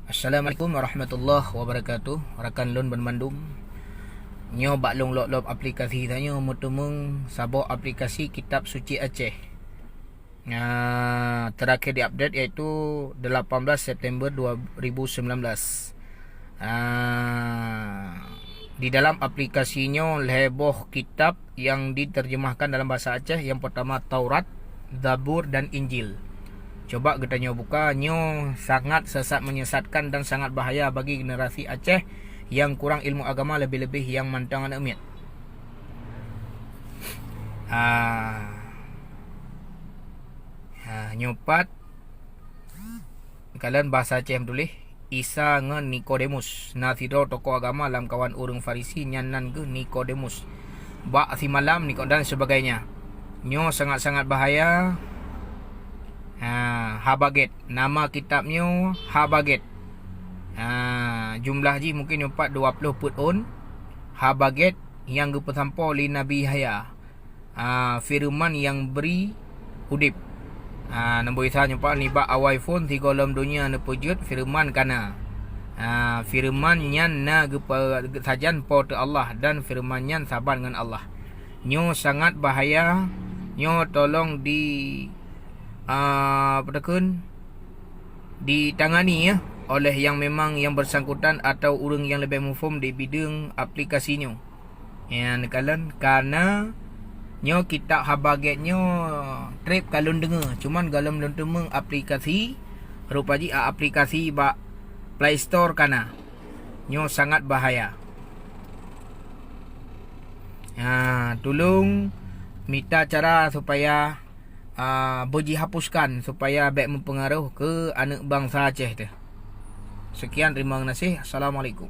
Assalamualaikum warahmatullahi wabarakatuh. Rakan lon ban mandum. Nyo baklong lop aplikasi tanya mutumung sabo aplikasi kitab suci Aceh. Terakhir diupdate iaitu 18 September 2019. Di dalam aplikasinya leboh kitab yang diterjemahkan dalam bahasa Aceh. Yang pertama Taurat, Zabur dan Injil. Coba kita buka. Nyo sangat sesat, menyesatkan dan sangat bahaya bagi generasi Aceh yang kurang ilmu agama, lebih-lebih yang mantang anak miat. Nyopat kalian bahasa Aceh tulis Isa ngan Nikodemus Nathidro tokoh agama dalam kawan urang Farisi nyanan ke Nikodemus Bak si malam dan sebagainya. Nyo sangat-sangat bahaya. Habaget, nama kitabnya Habaget. Jumlah ji mungkin 20 put on. Habaget yang gepetampo li Nabi Yahya. Firman yang beri udip. Nombor isa nyumpa ni ba awai phone 3 dalam dunia ne pujud firman kana. Firman nyan na sajan po te Allah dan firman nyan saban dengan Allah. Nyo sangat bahaya. Nyo tolong ditangani ya oleh yang memang yang bersangkutan atau orang yang lebih mufum di bidang aplikasinya. Yang kalian karena nyo kita habagetnya trip kalon dengar, cuman dalam lenteng aplikasi rupaji aplikasi ba Play Store kana. Nyo sangat bahaya. Tolong minta cara supaya boleh hapuskan supaya baik mempengaruh ke anak bangsa Aceh tu. Sekian, terima kasih. Assalamualaikum.